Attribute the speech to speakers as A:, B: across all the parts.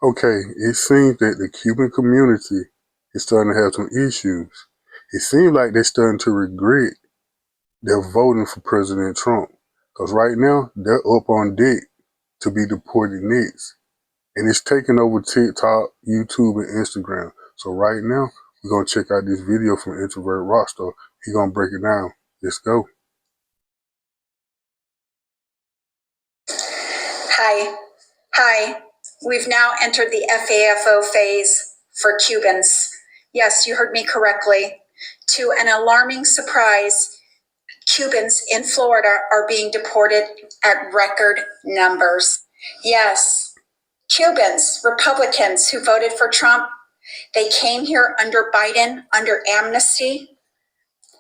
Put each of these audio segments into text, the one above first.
A: Okay, it seems that the Cuban community is starting to have some issues. It seems like they're starting to regret their voting for President Trump. Because right now, they're up on deck to be deported next. And it's taking over TikTok, YouTube, and Instagram. So right now, we're going to check out this video from Introvert Rockstar. He's going to break it down. Let's go.
B: Hi. We've now entered the FAFO phase for Cubans. Yes, you heard me correctly. To an alarming surprise, Cubans in Florida are being deported at record numbers. Yes, Cubans, Republicans who voted for Trump, they came here under Biden, under amnesty.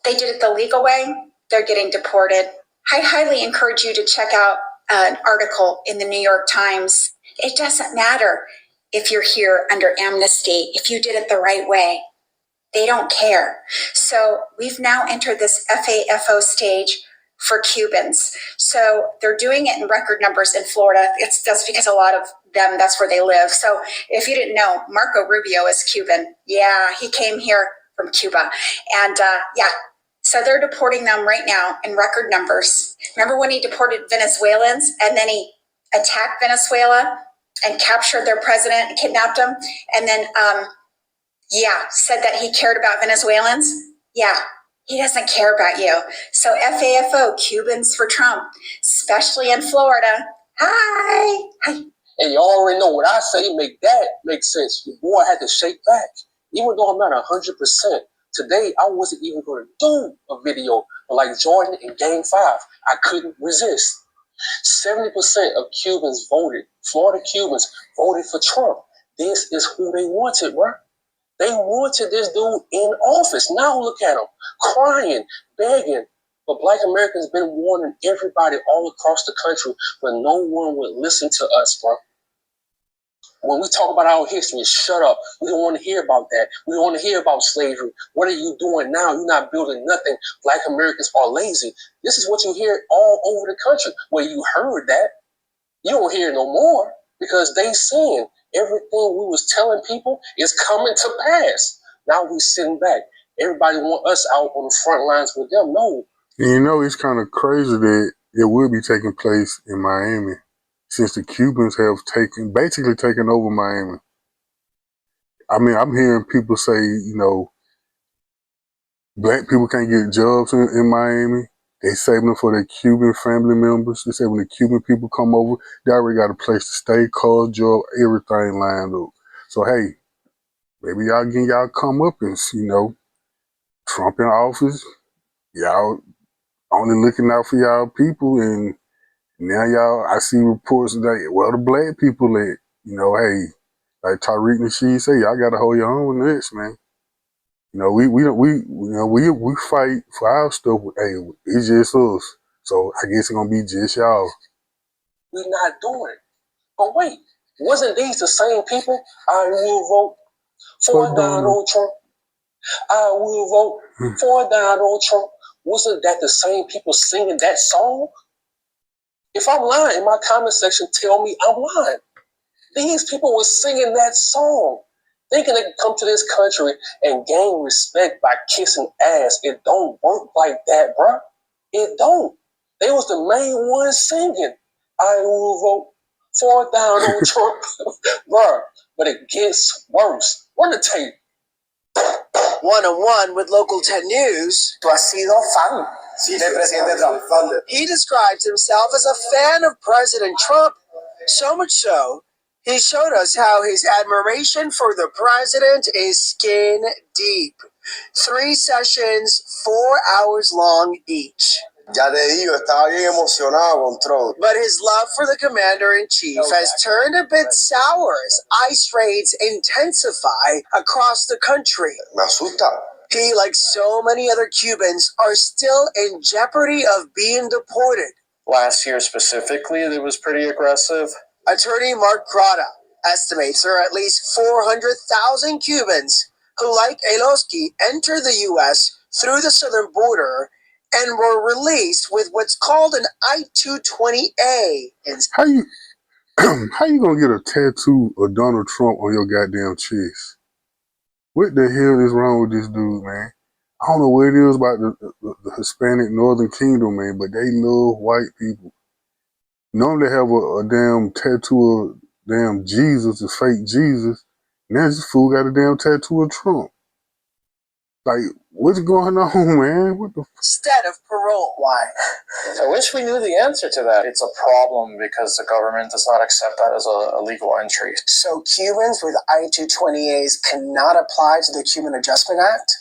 B: They did it the legal way. They're getting deported. I highly encourage you to check out an article in the New York Times. It doesn't matter if you're here under amnesty, if you did it the right way. They don't care. So we've now entered this FAFO stage for Cubans. So they're doing it in record numbers in Florida. That's because a lot of them, that's where they live. So if you didn't know, Marco Rubio is Cuban. Yeah, he came here from Cuba. And so they're deporting them right now in record numbers. Remember when he deported Venezuelans and then he attacked Venezuela and captured their president and kidnapped him? And then, said that he cared about Venezuelans? Yeah, he doesn't care about you. So FAFO, Cubans for Trump, especially in Florida. Hi.
C: And you already know what I say make sense. Your boy had to shake back. Even though I'm not 100%, today I wasn't even going to do a video, but like Jordan in Game 5, I couldn't resist. 70% of Cubans voted, Florida Cubans voted for Trump. This is who they wanted, bro. They wanted this dude in office. Now look at him, crying, begging. But Black Americans been warning everybody all across the country, but no one would listen to us, bro. When we talk about our history, shut up. We don't want to hear about that. We don't want to hear about slavery. What are you doing now? You're not building nothing. Black Americans are lazy. This is what you hear all over the country. Well, you heard that. You don't hear no more because they saying everything we was telling people is coming to pass. Now we sitting back. Everybody want us out on the front lines with them. No.
A: And you know, it's kind of crazy that it will be taking place in Miami since the Cubans have basically taken over Miami. I mean, I'm hearing people say, black people can't get jobs in Miami. They saving them for their Cuban family members. They say when the Cuban people come over, they already got a place to stay, call, job, everything lined up. So, hey, maybe y'all getting y'all comeuppance, Trump in office, y'all only looking out for y'all people, and now I see reports that, well, the black people hey, like Tariq Nasheed say, y'all got to hold your own with this, man. We fight for our stuff. Hey, it's just us. So I guess it's gonna be just y'all.
C: We're not doing it. But wait, wasn't these the same people I will vote for Donald Trump? I will vote for Donald Trump. Wasn't that the same people singing that song? If I'm lying, in my comment section, tell me I'm lying. These people were singing that song, thinking they could come to this country and gain respect by kissing ass. It don't work like that, bro. It don't. They was the main ones singing, I will vote for Donald Trump. Bro, but it gets worse. Run the tape.
D: One-on-one with Local 10 News.
E: Tú has sido fan del presidente Trump.
D: He describes himself as a fan of President Trump, so much so, he showed us how his admiration for the president is skin deep. 3 sessions, 4 hours long each.
E: Ya te digo, estaba bien emocionado con Trump.
D: But his love for the commander-in-chief has turned a bit sour as ICE raids intensify across the country.
E: Me asusta.
D: He, like so many other Cubans, are still in jeopardy of being deported.
F: Last year specifically, it was pretty aggressive.
D: Attorney Mark Crota estimates there are at least 400,000 Cubans who, like Eloski, entered the U.S. through the southern border and were released with what's called an I-220A.
A: How you gonna get a tattoo of Donald Trump on your goddamn chest? What the hell is wrong with this dude, man? I don't know what it is about the Hispanic Northern Kingdom, man, but they love white people. Normally they have a damn tattoo of damn Jesus, a fake Jesus. Now this fool got a damn tattoo of Trump. Like, what's going on, man? What the
D: instead of parole. Why?
F: I wish we knew the answer to that. It's a problem because the government does not accept that as a legal entry.
D: So Cubans with I-220As cannot apply to the Cuban Adjustment Act?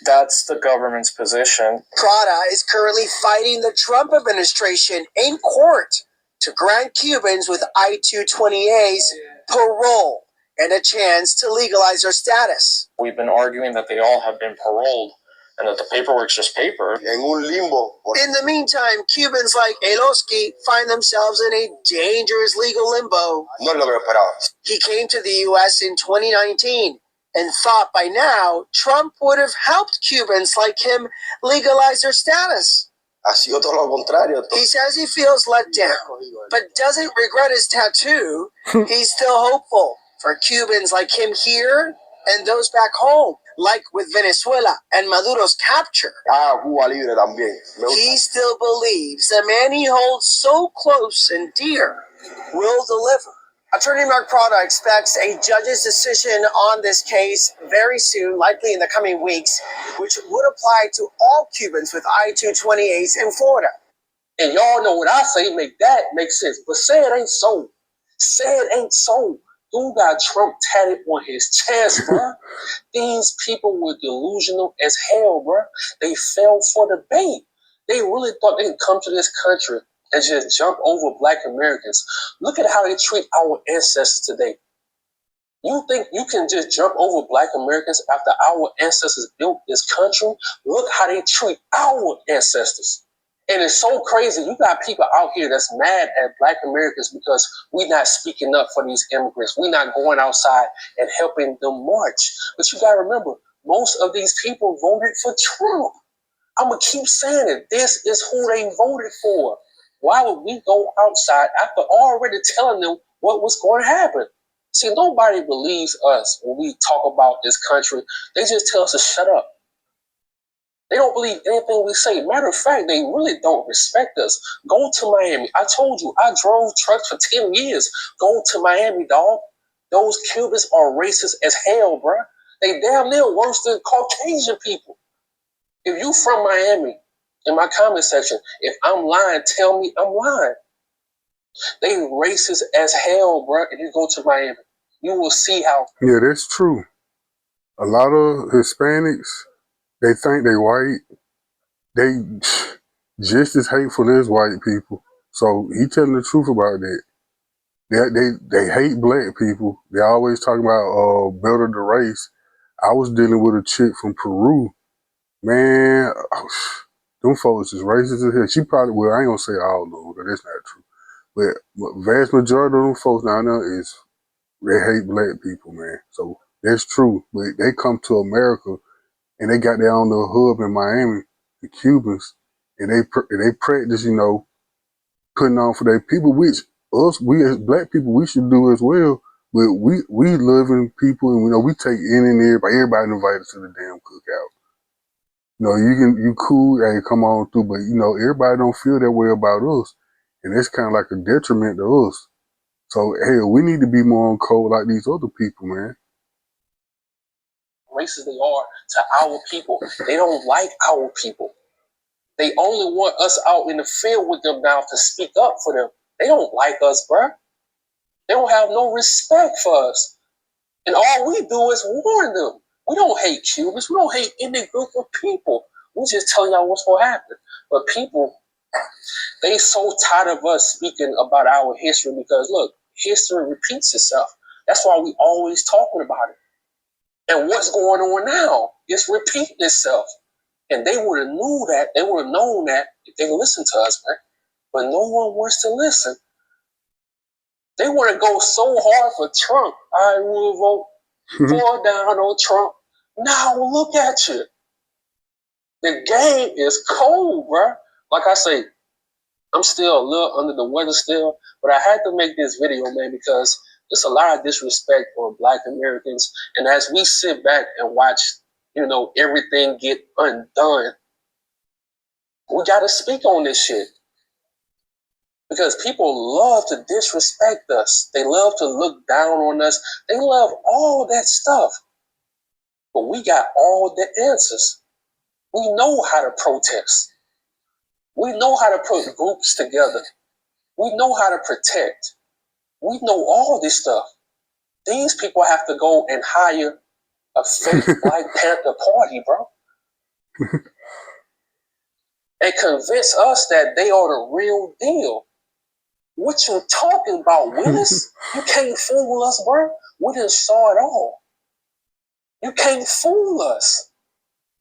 F: That's the government's position.
D: Prada is currently fighting the Trump administration in court to grant Cubans with I-220As parole and a chance to legalize their status.
F: We've been arguing that they all have been paroled and that the paperwork's just paper.
E: En un limbo.
D: In the meantime, Cubans like Eloski find themselves in a dangerous legal limbo.
E: No es lo que esperaba.
D: He came to the U.S. in 2019 and thought by now Trump would have helped Cubans like him legalize their status.
E: Ha sido todo lo contrario.
D: He says he feels let down, but doesn't regret his tattoo. He's still hopeful for Cubans like him here and those back home, like with Venezuela and Maduro's capture.
E: Cuba libre también.
D: He still believes the man he holds so close and dear will deliver. Attorney Mark Prada expects a judge's decision on this case very soon, likely in the coming weeks, which would apply to all Cubans with I-220As in Florida.
C: And y'all know what I say make sense. But say it ain't so. Say it ain't so. Dude got Trump tatted on his chest, bruh. These people were delusional as hell, bruh. They fell for the bait. They really thought they could come to this country and just jump over black Americans. Look at how they treat our ancestors today. You think you can just jump over black Americans after our ancestors built this country? Look how they treat our ancestors. And it's so crazy. You got people out here that's mad at black Americans because we're not speaking up for these immigrants. We're not going outside and helping them march. But you got to remember, most of these people voted for Trump. I'm going to keep saying it. This is who they voted for. Why would we go outside after already telling them what was going to happen? See, nobody believes us when we talk about this country. They just tell us to shut up. They don't believe anything we say. Matter of fact, they really don't respect us. Go to Miami. I told you, I drove trucks for 10 years. Go to Miami, dog. Those Cubans are racist as hell, bruh. They damn near worse than Caucasian people. If you from Miami, in my comment section, if I'm lying, tell me I'm lying. They racist as hell, bruh. If you go to Miami, you will see how.
A: Yeah, that's true. A lot of Hispanics, they think they white. They just as hateful as white people. So he telling the truth about that. They hate black people. They always talking about better the race. I was dealing with a chick from Peru. Man, them folks is racist as hell. She probably, well, I ain't gonna say all of them, because that's not true. But vast majority of them folks down there is, they hate black people, man. So that's true. But they come to America and they got their own little hub in Miami, the Cubans, and they practice, putting on for their people, which we as black people, we should do as well. But we loving people, and we take in and everybody invited to the damn cookout. You cool, hey, come on through, but everybody don't feel that way about us, and it's kind of like a detriment to us. So hell, we need to be more on code like these other people, man.
C: Racist they are to our people. They don't like our people. They only want us out in the field with them now to speak up for them. They don't like us, bruh. They don't have no respect for us. And all we do is warn them. We don't hate Cubans. We don't hate any group of people. We just tell y'all what's going to happen. But people, they so tired of us speaking about our history because, look, history repeats itself. That's why we always talking about it. And what's going on now is repeating itself. And they would have knew that. They would have known that if they listened to us, man. But no one wants to listen. They want to go so hard for Trump. I will vote for Donald Trump. Now look at you. The game is cold, bro. Like I say, I'm still a little under the weather still, but I had to make this video, man, because there's a lot of disrespect for Black Americans. And as we sit back and watch, everything get undone, we got to speak on this shit. Because people love to disrespect us. They love to look down on us. They love all that stuff. But we got all the answers. We know how to protest. We know how to put groups together. We know how to protect. We know all this stuff. These people have to go and hire a fake Black Panther party, bro. And convince us that they are the real deal. What you talking about, Willis? You can't fool us, bro. We done saw it all. You can't fool us.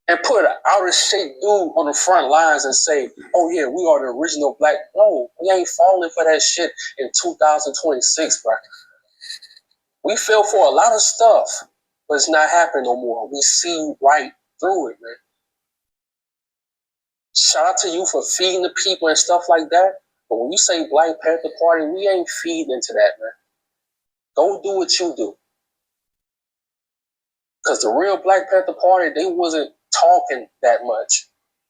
C: And put an out of shape dude on the front lines and say, oh yeah, we are the original Black. No, we ain't falling for that shit in 2026, bro. We fell for a lot of stuff, but it's not happening no more. We see right through it, man. Shout out to you for feeding the people and stuff like that. But when you say Black Panther Party, we ain't feeding into that, man. Go do what you do. Because the real Black Panther Party, they wasn't talking that much.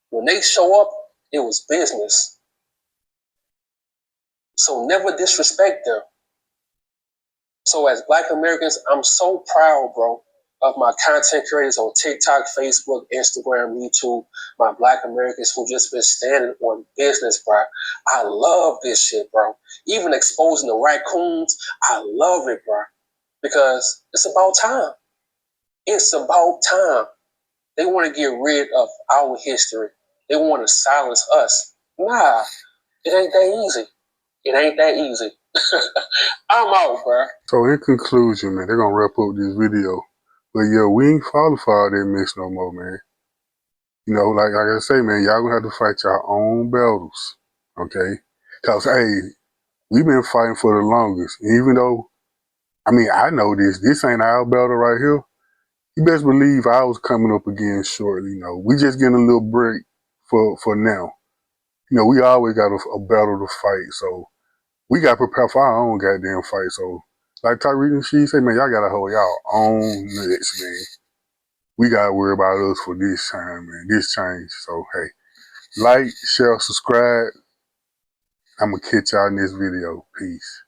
C: When they show up, it was business. So never disrespect them. So as Black Americans, I'm so proud, bro, of my content creators on TikTok, Facebook, Instagram, YouTube, my Black Americans who just been standing on business, bro. I love this shit, bro. Even exposing the raccoons, I love it, bro. Because it's about time. It's about time. They want to get rid of our history. They want to silence us. Nah, it ain't that easy. It ain't that easy. I'm out, bro.
A: So in conclusion, man, they're gonna wrap up this video. But yeah, we ain't falling for all that mess no more, man. Like I say, man, y'all gonna have to fight your own battles. Okay? Cause hey, we've been fighting for the longest. Even though, I know this ain't our battle right here. You best believe I was coming up again shortly, We just getting a little break for now. We always got a battle to fight, so we got to prepare for our own goddamn fight. So, like Tyreek and she said, man, y'all got to hold y'all own nuts, man. We got to worry about us for this time, man, this change. So, hey, like, share, subscribe. I'm going to catch y'all in this video. Peace.